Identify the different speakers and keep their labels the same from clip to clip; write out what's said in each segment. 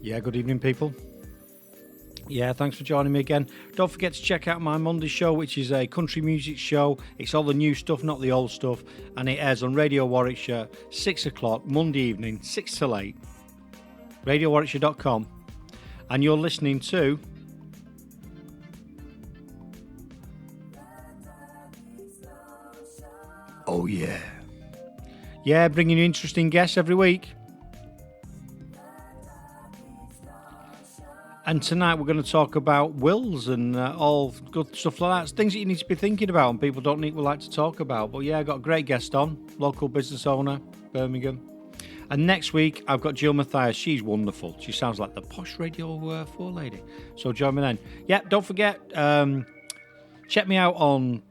Speaker 1: Yeah, good evening, people. Yeah, thanks for joining me again. Don't forget to check out my Monday show, which is a country music show. It's all the new stuff, not the old stuff, and it airs on Radio Warwickshire, 6 o'clock, Monday evening, 6 till 8, radiowarwickshire.com. And you're listening to... Oh, yeah. Yeah, bringing you interesting guests every week. And tonight we're going to talk about wills and all good stuff like that. It's things that you need to be thinking about and people don't like to talk about. But yeah, I got a great guest on, local business owner, Birmingham. And next week I've got Jill Mathias. She's wonderful. She sounds like the posh Radio 4 lady. So join me then. Yeah, don't forget, check me out on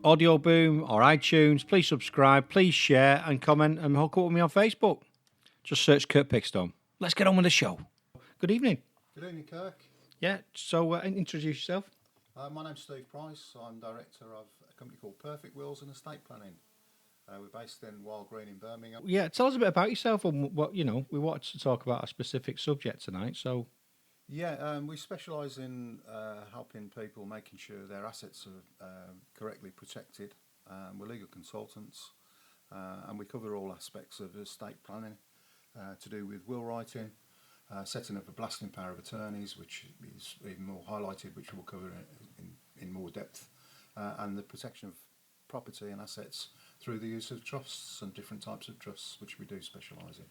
Speaker 1: Audio Boom or iTunes. Please subscribe, please share and comment and hook up with me on Facebook. Just search Kurt Pigstone. Let's get on with the show. Good evening.
Speaker 2: Good evening, Kirk.
Speaker 1: Yeah, so introduce yourself.
Speaker 2: My name's Steve Price. I'm director of a company called Perfect Wills and Estate Planning. We're based in Wild Green in Birmingham.
Speaker 1: Yeah, tell us a bit about yourself and what, we wanted to talk about a specific subject tonight, so...
Speaker 2: Yeah, we specialise in helping people, making sure their assets are correctly protected. We're legal consultants and we cover all aspects of estate planning to do with will writing, setting up a blasting power of attorneys, which is even more highlighted, which we'll cover in more depth, and the protection of property and assets through the use of trusts and different types of trusts, which we do specialise in.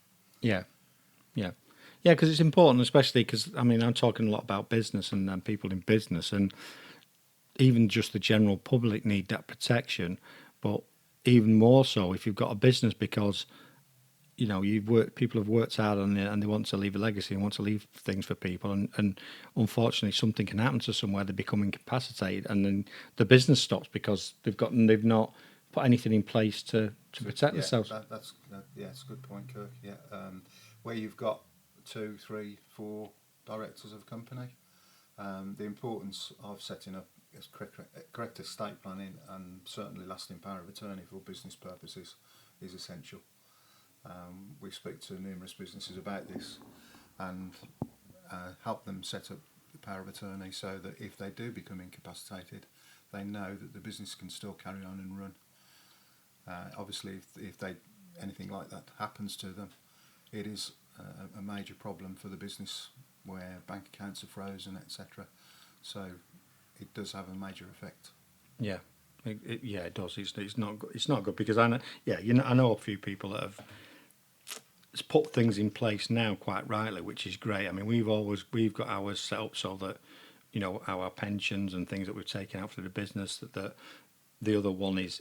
Speaker 1: Yeah, because it's important, especially because, I'm talking a lot about business and people in business, and even just the general public need that protection, but even more so if you've got a business, because people have worked hard on it and they want to leave a legacy and want to leave things for people, and unfortunately something can happen to somewhere, they become incapacitated, and then the business stops because they've not put anything in place to protect themselves.
Speaker 2: That's a good point, Kirk. Yeah, where you've got 2, 3, 4 directors of a company, the importance of setting up correct estate planning and certainly lasting power of attorney for business purposes is essential. We speak to numerous businesses about this and help them set up the power of attorney so that if they do become incapacitated, they know that the business can still carry on and run. Obviously, if anything like that happens to them, it is a major problem for the business where bank accounts are frozen, etc. So it does have a major effect.
Speaker 1: Yeah. It does. It's not good. It's not good because I know a few people that have put things in place now quite rightly, which is great. We've got ours set up so that our pensions and things that we've taken out for the business, that the other one is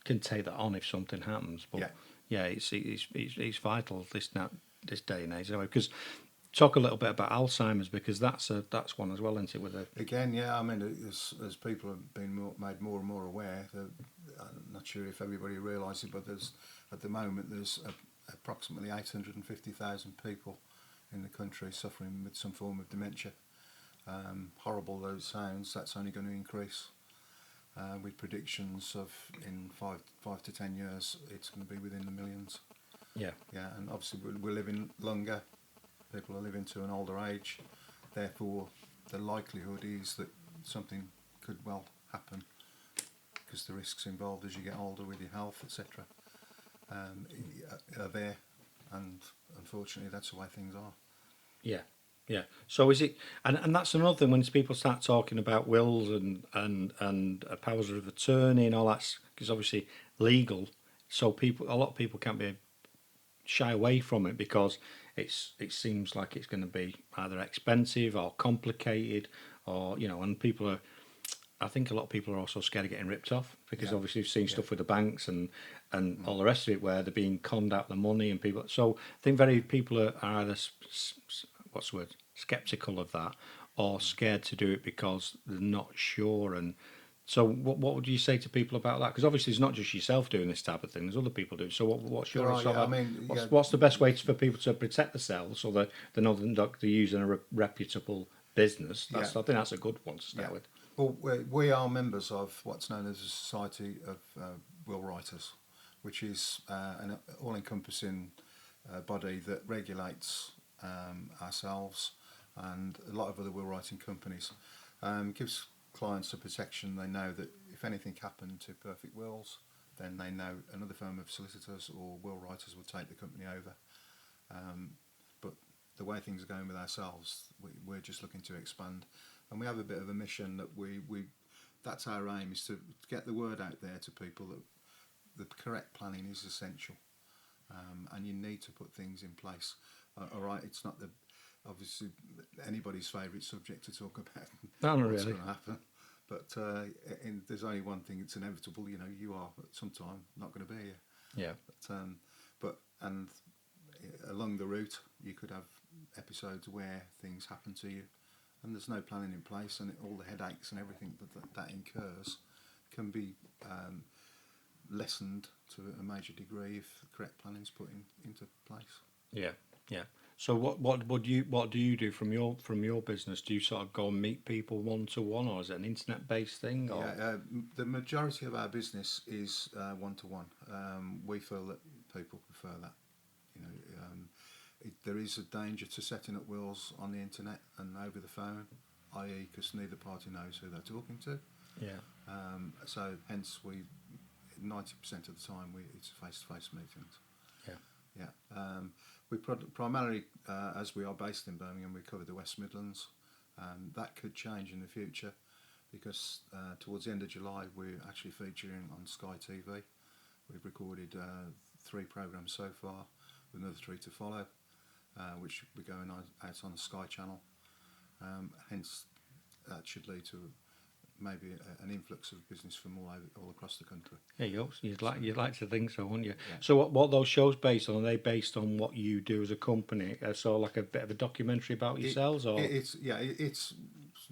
Speaker 1: can take that on if something happens. But it's vital this day and age anyway. Because talk a little bit about Alzheimer's, because that's one as well, isn't it?
Speaker 2: As people have been made more and more aware, I'm not sure if everybody realises it, but at the moment there's approximately 850,000 people in the country suffering with some form of dementia. Horrible though it sounds, that's only going to increase. With predictions of in 5 to 10 years, it's going to be within the millions.
Speaker 1: Yeah,
Speaker 2: and obviously we're living longer. People are living to an older age, therefore the likelihood is that something could well happen because the risks involved as you get older with your health, etc., are there, and unfortunately that's the way things are.
Speaker 1: Yeah. So is it, and that's another thing when people start talking about wills and powers of attorney and all that, because obviously legal, so a lot of people can't be shy away from it because it seems like it's going to be either expensive or complicated, or and people are. I think a lot of people are also scared of getting ripped off because obviously you've seen stuff with the banks and all the rest of it where they're being conned out the money and people. So I think people are either skeptical of that or scared to do it because they're not sure. And so what would you say to people about that? Because obviously it's not just yourself doing this type of thing, there's other people doing. So what's your what's the best way for people to protect themselves so that they know they're using a reputable business? I think that's a good one to start with.
Speaker 2: Well, we are members of what's known as a Society of Will Writers, which is an all-encompassing body that regulates ourselves and a lot of other will writing companies. Gives clients a protection. They know that if anything happened to Perfect Wills, then they know another firm of solicitors or will writers will take the company over. But the way things are going with ourselves, we're just looking to expand, and we have a bit of a mission that we that's our aim, is to get the word out there to people that the correct planning is essential, and you need to put things in place. All right, it's not obviously anybody's favourite subject to talk about.
Speaker 1: Not
Speaker 2: What's
Speaker 1: really.
Speaker 2: going to happen, but there's only one thing that's inevitable. You know, you are at some time not going to be here.
Speaker 1: Yeah.
Speaker 2: But along the route, you could have episodes where things happen to you, and there's no planning in place, and all the headaches and everything that incurs can be lessened to a major degree if the correct planning is put into place.
Speaker 1: Yeah. Yeah. So what do you do from your business? Do you sort of go and meet people one to one, or is it an internet based thing? Or?
Speaker 2: Yeah, the majority of our business is one to one. We feel that people prefer that. You know, there is a danger to setting up wills on the internet and over the phone, i.e., because neither party knows who they're talking to.
Speaker 1: Yeah.
Speaker 2: So hence 90% of the time it's face-to-face meetings.
Speaker 1: Yeah.
Speaker 2: Yeah. We primarily, as we are based in Birmingham, we cover the West Midlands. That could change in the future because towards the end of July we're actually featuring on Sky TV. We've recorded 3 programmes so far, with another 3 to follow, which we're going out on the Sky channel. Hence, that should lead to maybe an influx of business from all across the country.
Speaker 1: There you go. You'd like to think so, wouldn't you?
Speaker 2: Yeah.
Speaker 1: So what those shows based on? Are they based on what you do as a company? So like a bit of a documentary about yourselves, or
Speaker 2: it's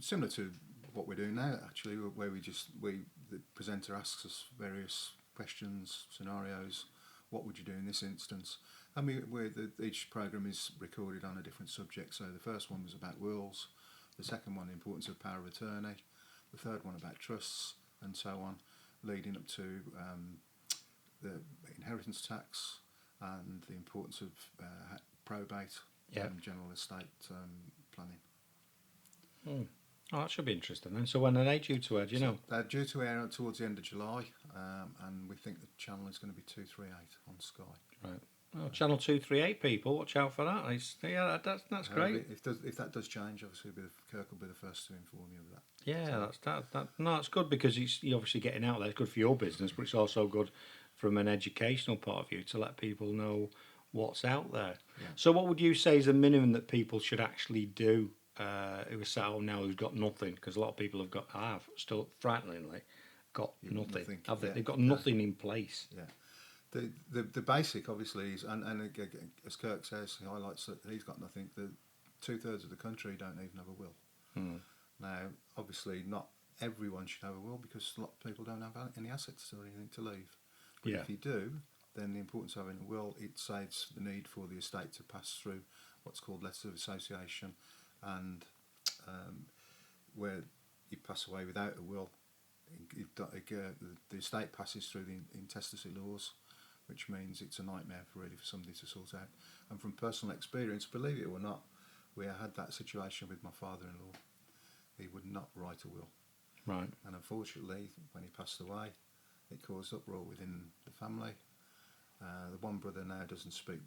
Speaker 2: similar to what we're doing now, actually, where the presenter asks us various questions, scenarios. What would you do in this instance? And each programme is recorded on a different subject. So the first one was about wills, the second one the importance of power of attorney, the third one about trusts, and so on, leading up to the inheritance tax and the importance of probate and general estate planning.
Speaker 1: Oh, that should be interesting then. So when are they due to air? Do you know?
Speaker 2: They're due to air towards the end of July, and we think the channel is going to be 238 on Sky.
Speaker 1: Right. Oh, channel 238 people, watch out for that. That's great.
Speaker 2: If that does change, obviously Kirk will be the first to inform you of that.
Speaker 1: Yeah, that's good because you're obviously getting out there. It's good for your business, but it's also good from an educational point of view to let people know what's out there.
Speaker 2: Yeah.
Speaker 1: So what would you say is the minimum that people should actually do who are sat home now who's got nothing? Because a lot of people have still frighteningly got nothing. Have they?
Speaker 2: Yeah.
Speaker 1: They've got nothing in place.
Speaker 2: Yeah. The basic obviously is, and as Kirk says, he highlights that he's got nothing. 2/3 of the country don't even have a will. Now, obviously, not everyone should have a will because a lot of people don't have any assets or anything to leave. But if you do, then the importance of having a will, it saves the need for the estate to pass through what's called letters of association, and where you pass away without a will, the estate passes through the intestacy laws, which means it's a nightmare for somebody to sort out. And from personal experience, believe it or not, we had that situation with my father-in-law. He would not write a will.
Speaker 1: Right.
Speaker 2: And unfortunately, when he passed away, it caused uproar within the family. The one brother now doesn't speak.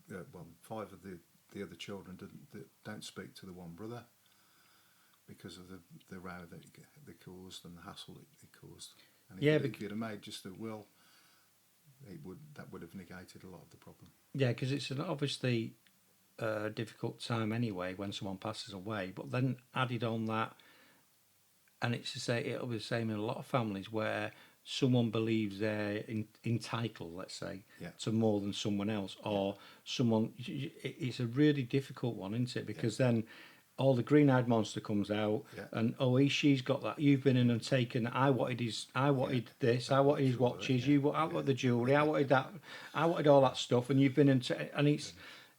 Speaker 2: 5 of the other children don't speak to the one brother because of the row that it caused and the hassle it caused. And if he could have made just a will, that would have negated a lot of the problem. Yeah,
Speaker 1: because it's an obviously difficult time anyway when someone passes away, but then added on that, and it'll be the same in a lot of families where someone believes they're entitled, let's say, to more than someone else, or someone. It's a really difficult one, isn't it? Because then all the green-eyed monster comes out, and she's got that. You've been in and taken. I wanted this. I wanted his watches. I wanted the jewellery. I wanted that. I wanted all that stuff, and you've been in. And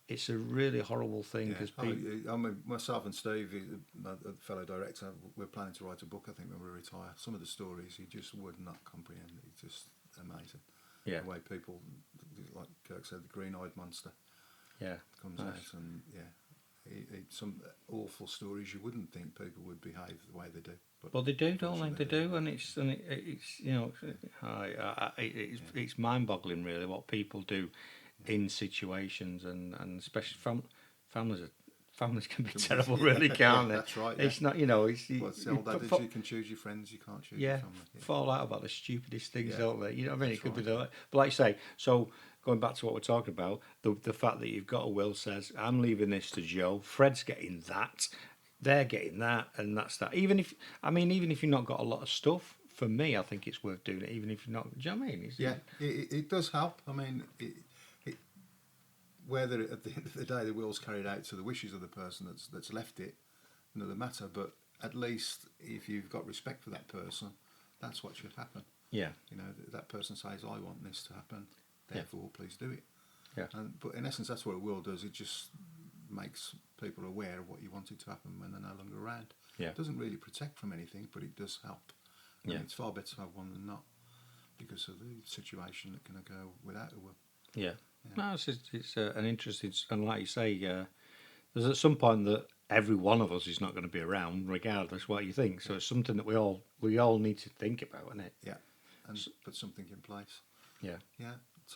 Speaker 1: it's a really horrible thing because people.
Speaker 2: I mean, myself and Steve, my fellow director, we're planning to write a book. I think when we retire, some of the stories you just would not comprehend. It's just amazing.
Speaker 1: Yeah.
Speaker 2: The way people, like Kirk said, the green-eyed monster.
Speaker 1: Yeah.
Speaker 2: comes
Speaker 1: Nice.
Speaker 2: out, and some awful stories you wouldn't think people would behave the way they do. But
Speaker 1: Well, they do, don't they?
Speaker 2: unfortunately
Speaker 1: They do, and it's you know, it's mind-boggling really what people do in situations, and especially families. Families can be terrible, really,
Speaker 2: yeah,
Speaker 1: can't they?
Speaker 2: that's right. Yeah.
Speaker 1: It's not, you know, it's
Speaker 2: Well, it's the old adage: you can choose your friends, you can't choose your
Speaker 1: yeah,
Speaker 2: family. Yeah,
Speaker 1: fall out about the stupidest things,
Speaker 2: yeah,
Speaker 1: don't they? You know what I mean?
Speaker 2: that's
Speaker 1: It could be
Speaker 2: right.
Speaker 1: but like you say, so going back to what we're talking about, the fact that you've got a will says, I'm leaving this to Joe, Fred's getting that, they're getting that, and that's that. Even if you've not got a lot of stuff, for me, I think it's worth doing it, even if you're not, do you know what I mean?
Speaker 2: Yeah, it does help. I mean, it, whether at the end of the day the will's carried out to the wishes of the person that's left it, another matter. But at least if you've got respect for that person, that's what should happen.
Speaker 1: Yeah,
Speaker 2: You know, that person says, "I want this to happen,
Speaker 1: yeah,
Speaker 2: therefore please do it."
Speaker 1: yeah,
Speaker 2: But in essence, that's what a will does. It just makes people aware of what you wanted to happen when they're no longer around.
Speaker 1: yeah,
Speaker 2: It doesn't really protect from anything, but it does help. And
Speaker 1: yeah,
Speaker 2: it's far better to have one than not because of the situation that can go without a will.
Speaker 1: yeah.
Speaker 2: Yeah.
Speaker 1: No, it's an interesting, and like you say, there's at some point that every one of us is not going to be around, regardless what you think. So
Speaker 2: Yeah.
Speaker 1: it's something that we all need to think about, isn't it?
Speaker 2: Yeah, and put something in place.
Speaker 1: Yeah.
Speaker 2: Yeah, it's,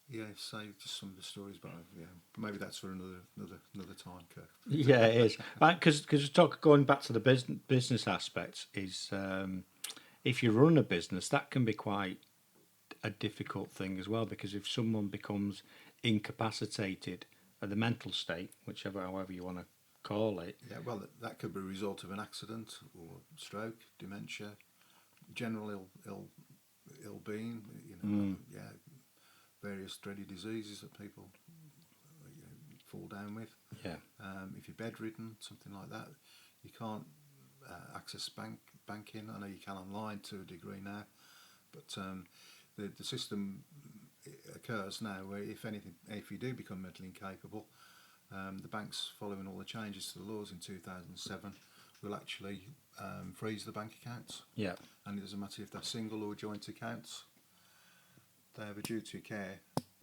Speaker 2: yeah. So just some of the stories, but yeah, maybe that's for another time, Kirk.
Speaker 1: Yeah, it is. Because going back to the business aspect is if you run a business, that can be quite a difficult thing as well. Because if someone becomes incapacitated at the mental state, however you want to call it,
Speaker 2: Yeah, well, that could be a result of an accident or stroke, dementia, general ill-being. You know, yeah, various dreaded diseases that people fall down with.
Speaker 1: yeah,
Speaker 2: If you're bedridden, something like that, you can't access banking. I know you can online to a degree now, but the system occurs now where if you do become mentally incapable, the banks, following all the changes to the laws in 2007, will actually freeze the bank accounts.
Speaker 1: yeah,
Speaker 2: And it doesn't matter if they're single or joint accounts. They have a duty of care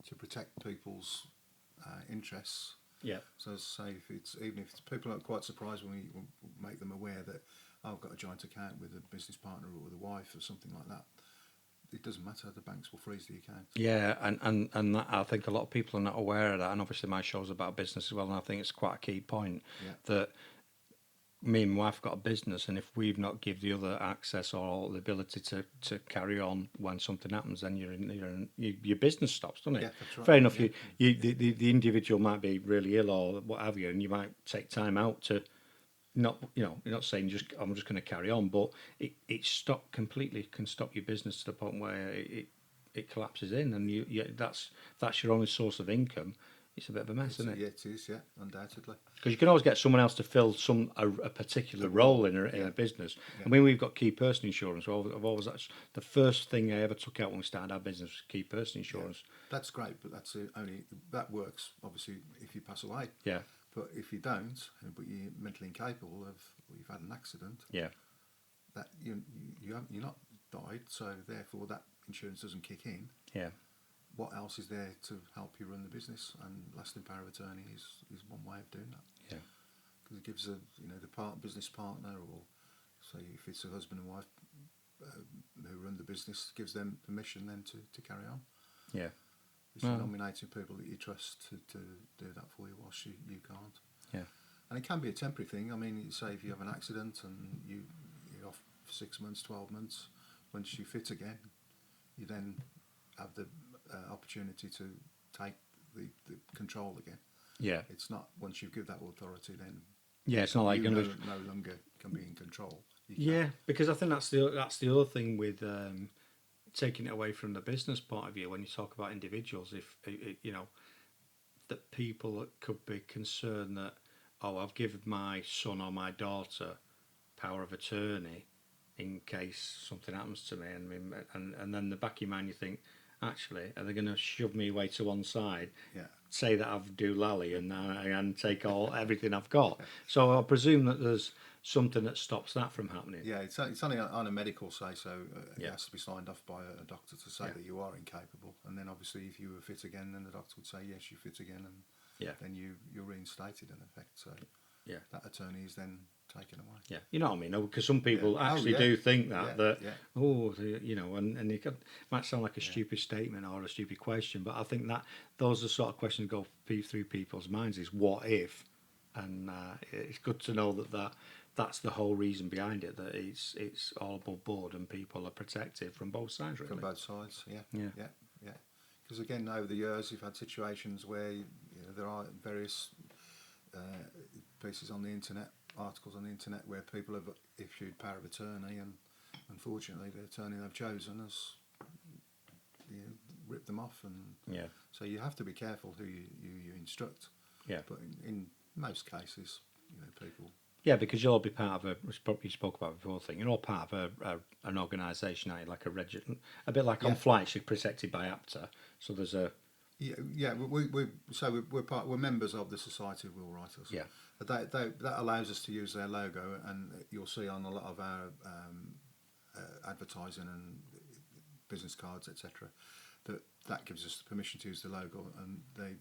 Speaker 2: to protect people's interests.
Speaker 1: yeah,
Speaker 2: So as I say, even if people aren't quite surprised when we make them aware that I've got a joint account with a business partner or with a wife or something like that, it doesn't matter. The banks will freeze the account.
Speaker 1: yeah, and that, I think a lot of people are not aware of that. And obviously, my show's about business as well, and I think it's quite a key point
Speaker 2: Yeah,
Speaker 1: that me and my wife got a business, and if we've not give the other access or the ability to carry on when something happens, then your business stops, doesn't it?
Speaker 2: yeah, that's right.
Speaker 1: Fair enough.
Speaker 2: Yeah,
Speaker 1: The individual might be really ill or what have you, and you might take time out to not, you're not saying I'm just going to carry on, but it stop completely can stop your business to the point where it collapses in, and that's your only source of income. It's a bit of a mess, isn't it?
Speaker 2: yeah, it is. Yeah, undoubtedly.
Speaker 1: Because you can always get someone else to fill a particular
Speaker 2: The
Speaker 1: role
Speaker 2: role,
Speaker 1: in
Speaker 2: yeah.
Speaker 1: a business.
Speaker 2: Yeah.
Speaker 1: I mean, we've got key person insurance. That's the first thing I ever took out when we started our business was key person insurance.
Speaker 2: That's great, but that works obviously if you pass away.
Speaker 1: Yeah,
Speaker 2: But if you don't, but you're mentally incapable of, or you've had an accident,
Speaker 1: yeah,
Speaker 2: that you're not died, so therefore that insurance doesn't kick in.
Speaker 1: yeah,
Speaker 2: What else is there to help you run the business? And lasting power of attorney is one way of doing that,
Speaker 1: yeah,
Speaker 2: because it gives the business partner, or say if it's a husband and wife who run the business, gives them permission then to carry on.
Speaker 1: yeah,
Speaker 2: It's
Speaker 1: Well,
Speaker 2: nominating people that you trust to do that for you whilst you can't.
Speaker 1: yeah,
Speaker 2: And it can be a temporary thing. I mean, say if you have an accident and you're off for 6 months, 12 months, once you fit again, you then have the opportunity to take the control again.
Speaker 1: yeah,
Speaker 2: It's not once you give that authority, then
Speaker 1: yeah. It's not like
Speaker 2: you
Speaker 1: you're going to.
Speaker 2: no longer can be in control. You
Speaker 1: Yeah, because I think that's the other thing with taking it away from the business point of view when you talk about individuals. If that people could be concerned that, I've given my son or my daughter power of attorney in case something happens to me, and then the back of your mind you think, actually, are they going to shove me away to one side,
Speaker 2: Yeah.
Speaker 1: say that I've do lally and take everything I've got? So I presume that there's something that stops that from happening.
Speaker 2: Yeah, it's only on a medical say, so it
Speaker 1: Yeah.
Speaker 2: has to be signed off by a doctor to say
Speaker 1: Yeah.
Speaker 2: that you are incapable. And then obviously, if you were fit again, then the doctor would say yes, you're fit again, and
Speaker 1: Yeah.
Speaker 2: then you're reinstated in effect. So
Speaker 1: Yeah.
Speaker 2: that attorney is then taken away.
Speaker 1: Yeah, you know what I mean? Because some people
Speaker 2: Yeah. Oh,
Speaker 1: actually
Speaker 2: yeah.
Speaker 1: do think
Speaker 2: Yeah,
Speaker 1: that
Speaker 2: yeah.
Speaker 1: you know, and it might sound like a
Speaker 2: Yeah.
Speaker 1: stupid statement or a stupid question, but I think that those are the sort of questions that go through people's minds is what if, and it's good to know that's the whole reason behind it, that it's all above board and people are protected from both sides, really.
Speaker 2: From both sides, yeah,
Speaker 1: Yeah.
Speaker 2: yeah, yeah. Because again, over the years, you've had situations where there are various pieces on the internet, articles on the internet, where people have issued power of attorney, and unfortunately, the attorney they've chosen has ripped them off, and
Speaker 1: Yeah.
Speaker 2: so you have to be careful who you instruct.
Speaker 1: Yeah.
Speaker 2: But in most cases, people.
Speaker 1: Yeah, because you'll all be part of you spoke about before thing. You're all part of an organisation, aren't you? Like a bit like on
Speaker 2: Yeah.
Speaker 1: flights, you're protected by APTA. So there's a
Speaker 2: Yeah. We're members of the Society of Will Writers.
Speaker 1: yeah.
Speaker 2: That allows us to use their logo, and you'll see on a lot of our advertising and business cards, etc., that gives us the permission to use the logo, and they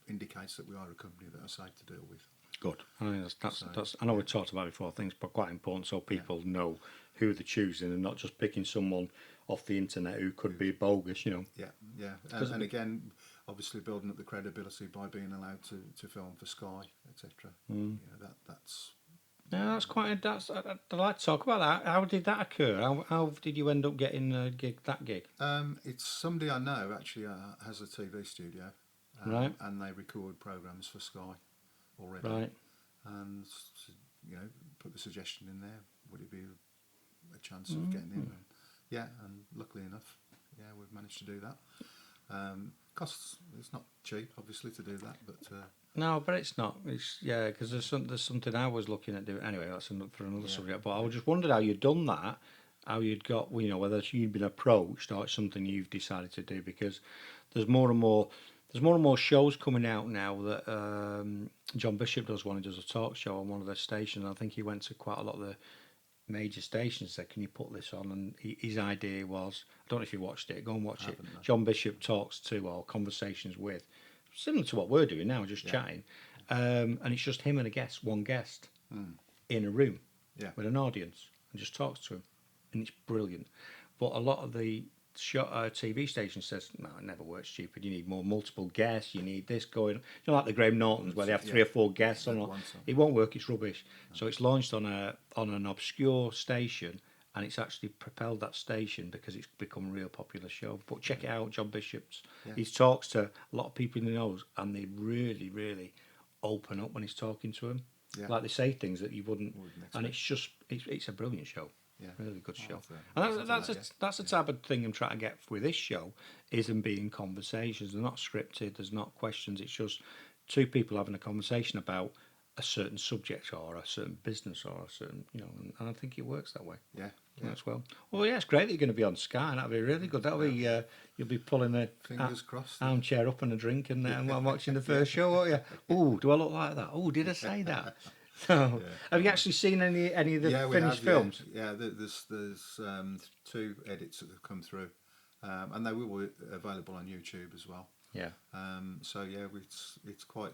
Speaker 2: indicates that we are a company that are safe to deal with.
Speaker 1: Good. I mean, that's. I know we talked about it before things, but quite important so people know who they're choosing and not just picking someone off the internet who could be bogus. You know.
Speaker 2: Yeah. And again, obviously building up the credibility by being allowed to film for Sky, etc. That's.
Speaker 1: No, that's quite. I'd like to talk about that. How did that occur? How did you end up getting that gig?
Speaker 2: It's somebody I know actually has a TV studio,
Speaker 1: Right.
Speaker 2: and they record programs for Sky already.
Speaker 1: Right.
Speaker 2: And put the suggestion in there. Would it be a chance of getting in? And luckily enough, we've managed to do that. Costs, it's not cheap, obviously, to do that, but
Speaker 1: No, but it's not. It's because there's something I was looking at doing. Anyway, that's for another subject. But I just wondered how you'd done that, how you'd got, whether you'd been approached or it's something you've decided to do, because there's more and more shows coming out now that John Bishop does one. He does a talk show on one of their stations. I think he went to quite a lot of the major stations. Said, "Can you put this on?" And his idea was, I don't know if you watched it. Go and watch it.
Speaker 2: no.
Speaker 1: John Bishop talks to or conversations with, similar to what we're doing now, just chatting, and it's just him and one guest in a room with an audience and just talks to him, and it's brilliant. But a lot of the TV station says, no, it never works, stupid. You need more multiple guests. You need this going. Like the Graham Nortons where they have 3 or 4 guests on. It won't work. It's rubbish. No. So it's launched on an obscure station, and it's actually propelled that station because it's become a real popular show. But check it out, John Bishop's. He talks to a lot of people he knows, and they really, really open up when he's talking to them. Yeah. Like they say things that you wouldn't and it's a brilliant show. Yeah. Really good show. And that's the type of thing I'm trying to get with this show, is them being conversations. They're not scripted, there's not questions, it's just 2 people having a conversation about a certain subject or a certain business or a certain, and I think it works that way. Yeah. As well. Well, it's great that you're going to be on Sky. That'll be really good. That'll be you'll be pulling a
Speaker 2: fingers crossed
Speaker 1: armchair up and a drink and watching the first show, won't you? Oh, do I look like that? Oh, did I say that? So, have you actually seen any of the finished films?
Speaker 2: Yeah, there's 2 edits that have come through, and they will be available on YouTube as well. Yeah. It's quite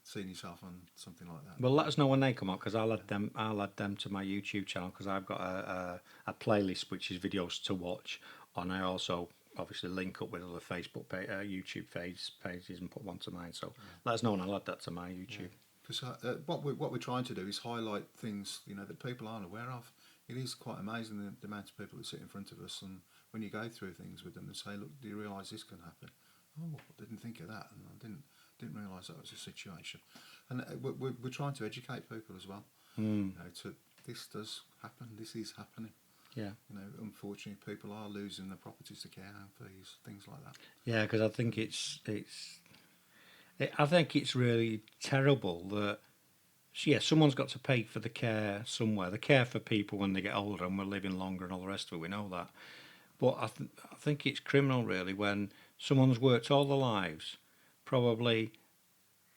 Speaker 2: seeing yourself on something like that.
Speaker 1: Well, let us know when they come out, because I'll add them to my YouTube channel, because I've got a playlist which is videos to watch, and I also obviously link up with other Facebook YouTube pages and put one to mine. So let us know and I'll add that to my YouTube.
Speaker 2: Because what we're trying to do is highlight things that people aren't aware of. It is quite amazing the amount of people that sit in front of us, and when you go through things with them, they say, "Look, do you realise this can happen?" "Oh, I didn't think of that, and I didn't realise that was a situation." And we're trying to educate people as well. This does happen. This is happening. Yeah. Unfortunately, people are losing their properties to care home fees, things like that.
Speaker 1: Yeah, because I think it's really terrible that someone's got to pay for the care somewhere. The care for people when they get older and we're living longer and all the rest of it. We know that. But I think it's criminal really when someone's worked all their lives, probably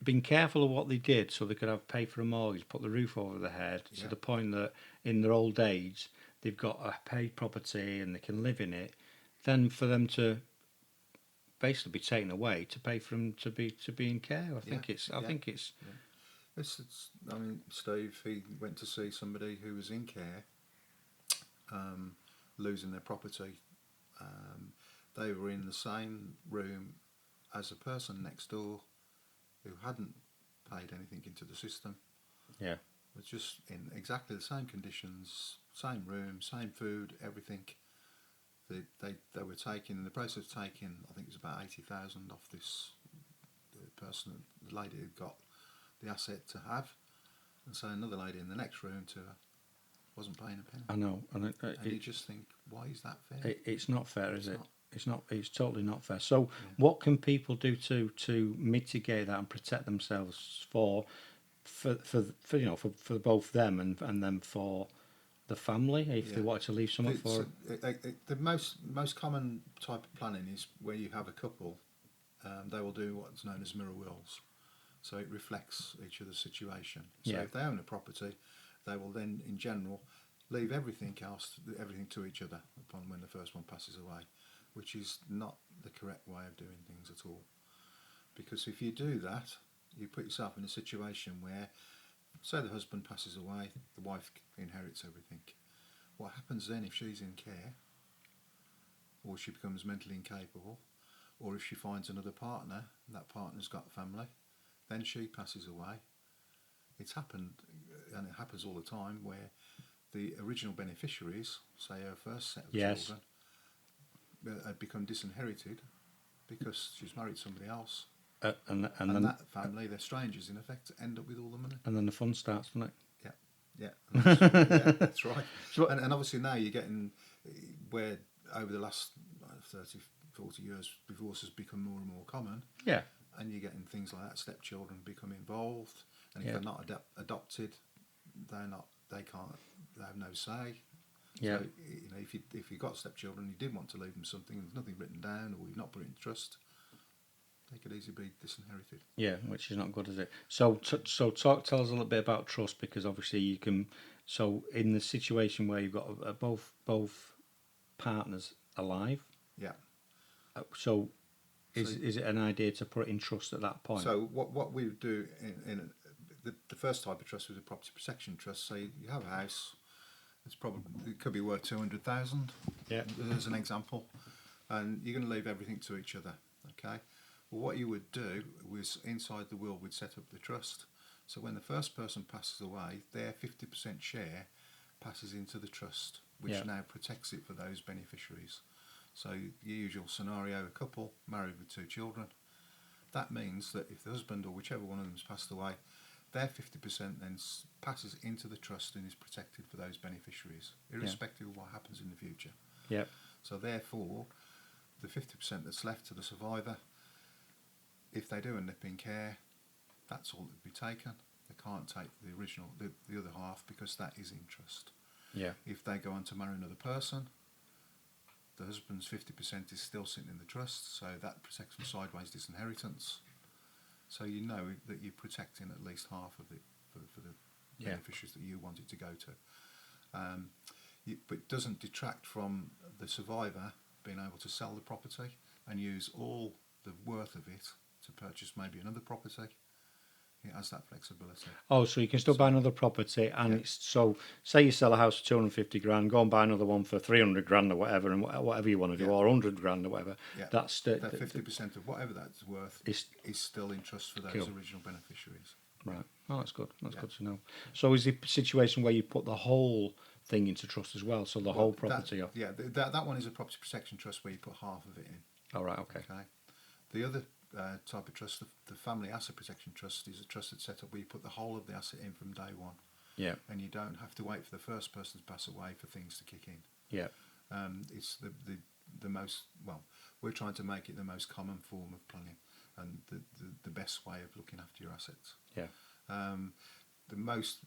Speaker 1: been careful of what they did so they could have pay for a mortgage, put the roof over their head, to
Speaker 2: Yeah.
Speaker 1: the point that in their old age they've got a paid property and they can live in it, then for them to basically be taken away to pay for them to be in care. I
Speaker 2: Yeah.
Speaker 1: think it's. I
Speaker 2: Yeah.
Speaker 1: think it's.
Speaker 2: Yeah. It's. I mean, Steve. He went to see somebody who was in care, um, losing their property. Um, they were in the same room as a person next door who hadn't paid anything into the system.
Speaker 1: Yeah.
Speaker 2: Was just in exactly the same conditions, same room, same food, everything. They were taking, in the process of taking, I think it was about 80,000 off this the person, the lady who got the asset to have, and so another lady in the next room to her wasn't paying a penny.
Speaker 1: I know, and
Speaker 2: And you just think, why is that fair?
Speaker 1: it's not fair, is
Speaker 2: It's
Speaker 1: it?
Speaker 2: not.
Speaker 1: It's not. It's totally not fair. So,
Speaker 2: Yeah.
Speaker 1: what can people do to mitigate that and protect themselves for for both them and then for the family if they
Speaker 2: Yeah.
Speaker 1: wanted to leave something for?
Speaker 2: The most common type of planning is where you have a couple. They will do what's known as mirror wills, so it reflects each other's situation. So
Speaker 1: Yeah.
Speaker 2: if they own a property, they will then, in general, leave everything else, everything to each other upon when the first one passes away, which is not the correct way of doing things at all. Because if you do that, you put yourself in a situation where, say, the husband passes away, the wife inherits everything. What happens then if she's in care, or she becomes mentally incapable, or if she finds another partner and that partner's got a family, then she passes away. It's happened, and it happens all the time, where the original beneficiaries, say her first set of
Speaker 1: Yes.
Speaker 2: children, had become disinherited because she's married somebody else,
Speaker 1: And then
Speaker 2: that family, they're strangers in effect, end up with all the money.
Speaker 1: and then the fun starts, doesn't it?
Speaker 2: Yeah, yeah, and that's right.
Speaker 1: So,
Speaker 2: And obviously now you're getting where over the last 30, 40 years, divorce has become more and more common,
Speaker 1: yeah.
Speaker 2: and you're getting things like that. Stepchildren become involved, and if
Speaker 1: Yeah.
Speaker 2: they're not adopted, they're not. They can't. They have no say.
Speaker 1: Yeah.
Speaker 2: So if you got stepchildren, you did want to leave them something, and there's nothing written down, or you've not put it in trust, they could easily be disinherited.
Speaker 1: Yeah, which is not good, is it? So tell us a little bit about trust, because obviously you can. So in the situation where you've got both partners alive,
Speaker 2: Yeah.
Speaker 1: so
Speaker 2: So
Speaker 1: is it an idea to put it in trust at that point?
Speaker 2: So what we would do in the first type of trust was a property protection trust. So you have a house. It could be worth 200,000.
Speaker 1: Yeah.
Speaker 2: As an example, and you're going to leave everything to each other. Okay. Well, what you would do was inside the will, we'd set up the trust. So when the first person passes away, their 50% share passes into the trust, which now protects it for those beneficiaries. So your usual scenario: a couple married with 2 children. That means that if the husband or whichever one of them has passed away, their 50% then passes into the trust and is protected for those beneficiaries, irrespective of what happens in the future.
Speaker 1: Yeah.
Speaker 2: So therefore, the 50% that's left to the survivor, if they do end up in care, that's all that would be taken. They can't take the original, the other half, because that is in trust.
Speaker 1: Yeah.
Speaker 2: If they go on to marry another person, the husband's 50% is still sitting in the trust, so that protects from sideways disinheritance. So you know that you're protecting at least half of it for the beneficiaries that you want it to go to. But it doesn't detract from the survivor being able to sell the property and use all the worth of it to purchase maybe another property. It has that flexibility.
Speaker 1: Oh, so you can still buy another property, and it's so. Say you sell a house for 250 grand, go and buy another one for 300 grand or whatever, and whatever you want to do, or 100 grand or whatever.
Speaker 2: Yeah.
Speaker 1: That's
Speaker 2: that 50% of whatever that's worth is still in trust for those
Speaker 1: Cool.
Speaker 2: original beneficiaries.
Speaker 1: Right. Oh, that's good. That's good to know. So is the situation where you put the whole thing into trust as well? So the whole property.
Speaker 2: That one is a property protection trust where you put half of it in.
Speaker 1: All right. Okay.
Speaker 2: The other type of trust, the family asset protection trust, is a trust that's set up where you put the whole of the asset in from day one.
Speaker 1: Yeah.
Speaker 2: And you don't have to wait for the first person to pass away for things to kick in.
Speaker 1: Yeah.
Speaker 2: It's the most, well, we're trying to make it the most common form of planning and the best way of looking after your assets.
Speaker 1: Yeah.
Speaker 2: The most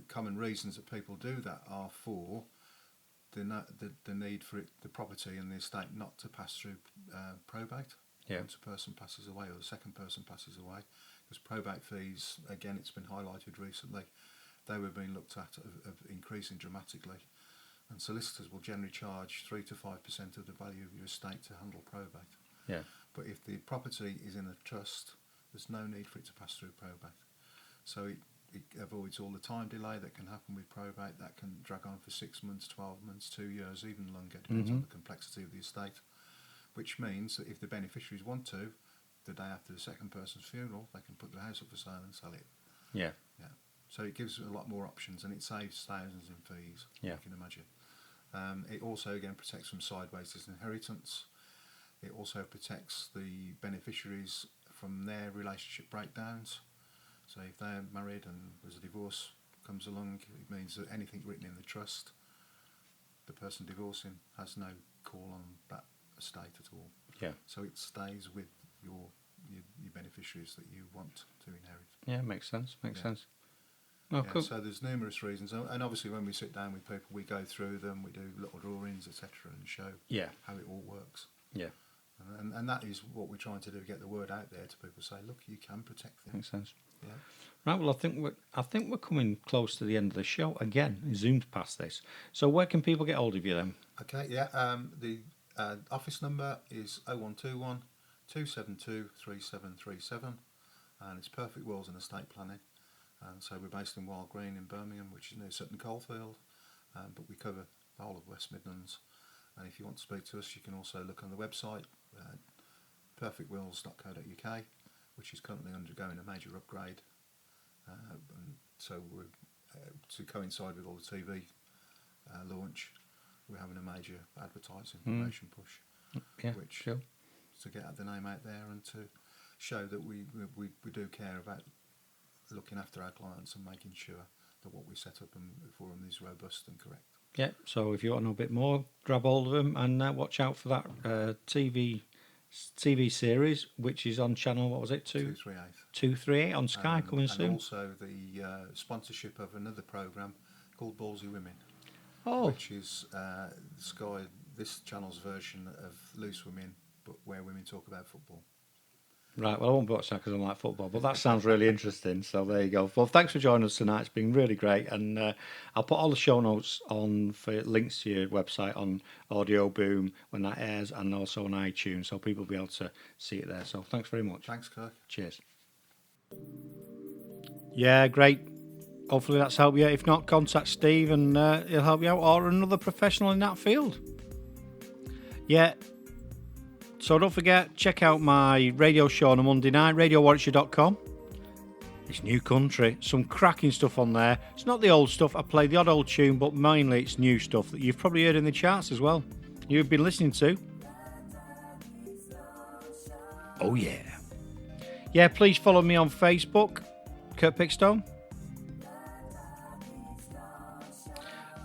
Speaker 2: common reasons that people do that are for the need for the property and the estate not to pass through probate. once a person passes away or the second person passes away. Because probate fees, again, it's been highlighted recently, they were being looked at of increasing dramatically. And solicitors will generally charge 3 to 5% of the value of your estate to handle probate.
Speaker 1: Yeah.
Speaker 2: But if the property is in a trust, there's no need for it to pass through probate. So it avoids all the time delay that can happen with probate. That can drag on for 6 months, 12 months, 2 years, even longer, depends on the complexity of the estate. Which means that if the beneficiaries want to, the day after the second person's funeral, they can put the house up for sale and sell it.
Speaker 1: Yeah.
Speaker 2: Yeah. So it gives a lot more options, and it saves thousands in fees, you can imagine. It also, again, protects from sideways disinheritance. It also protects the beneficiaries from their relationship breakdowns. So if they're married and there's a divorce comes along, it means that anything written in the trust, the person divorcing has no call on that estate at all.
Speaker 1: Yeah.
Speaker 2: So it stays with your beneficiaries that you want to inherit.
Speaker 1: Yeah, makes sense. Makes sense. Oh,
Speaker 2: Yeah,
Speaker 1: cool.
Speaker 2: so there's numerous reasons, and obviously when we sit down with people, we go through them, we do little drawings, etc., and show how it all works.
Speaker 1: Yeah.
Speaker 2: And that is what we're trying to do, get the word out there to people, say, look, you can protect them.
Speaker 1: Makes sense.
Speaker 2: Yeah.
Speaker 1: Right, well, I think we're coming close to the end of the show. Again, zoomed past this. So where can people get hold of you then?
Speaker 2: Okay, yeah. The office number is 0121 272 3737, and it's Perfect Wills and Estate Planning. And so we're based in Wild Green in Birmingham, which is near Sutton Coldfield, but we cover the whole of West Midlands. And if you want to speak to us, you can also look on the website, perfectwills.co.uk, which is currently undergoing a major upgrade. And so we're, to coincide with all the TV launch, we're having a major advertising promotion push, which to get the name out there and to show that we do care about looking after our clients and making sure that what we set up for them is robust and correct.
Speaker 1: Yeah, so if you want to know a bit more, grab hold of them and watch out for that TV series, which is on channel, what was it?
Speaker 2: 238.
Speaker 1: 238 on Sky, coming soon.
Speaker 2: And also the sponsorship of another programme called Ballsy Women, which is this channel's version of Loose Women, but where women talk about football.
Speaker 1: Right, well, I won't watch that because I don't like football, but that sounds really interesting. So there you go. Well, thanks for joining us tonight. It's been really great. And I'll put all the show notes on for links to your website on Audio Boom when that airs, and also on iTunes, so people will be able to see it there. So thanks very much.
Speaker 2: Thanks, Kirk.
Speaker 1: Cheers. Yeah, great. Hopefully that's helped you. If not, contact Steve and he'll help you out, or another professional in that field. Yeah. So don't forget, check out my radio show on a Monday night, radiowarwickshire.com. It's new country, some cracking stuff on there. It's not the old stuff, I play the odd old tune, but mainly it's new stuff that you've probably heard in the charts as well. You've been listening to. Oh yeah. Yeah, please follow me on Facebook, Kurt Pickstone.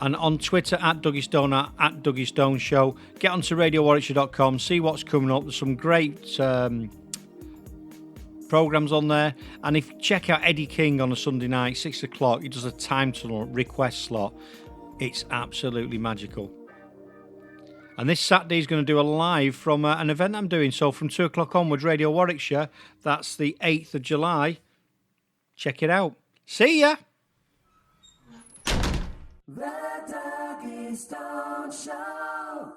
Speaker 1: And on Twitter at Dougie Stone, at Dougie Stone Show. Get onto radiowarwickshire.com, see what's coming up. There's some great programmes on there. And if you check out Eddie King on a Sunday night, 6 o'clock, he does a time tunnel request slot. It's absolutely magical. And this Saturday he's going to do a live from an event I'm doing. So from 2 o'clock onwards, Radio Warwickshire, that's the 8th of July. Check it out. See ya!
Speaker 3: The Dougie Stone Show.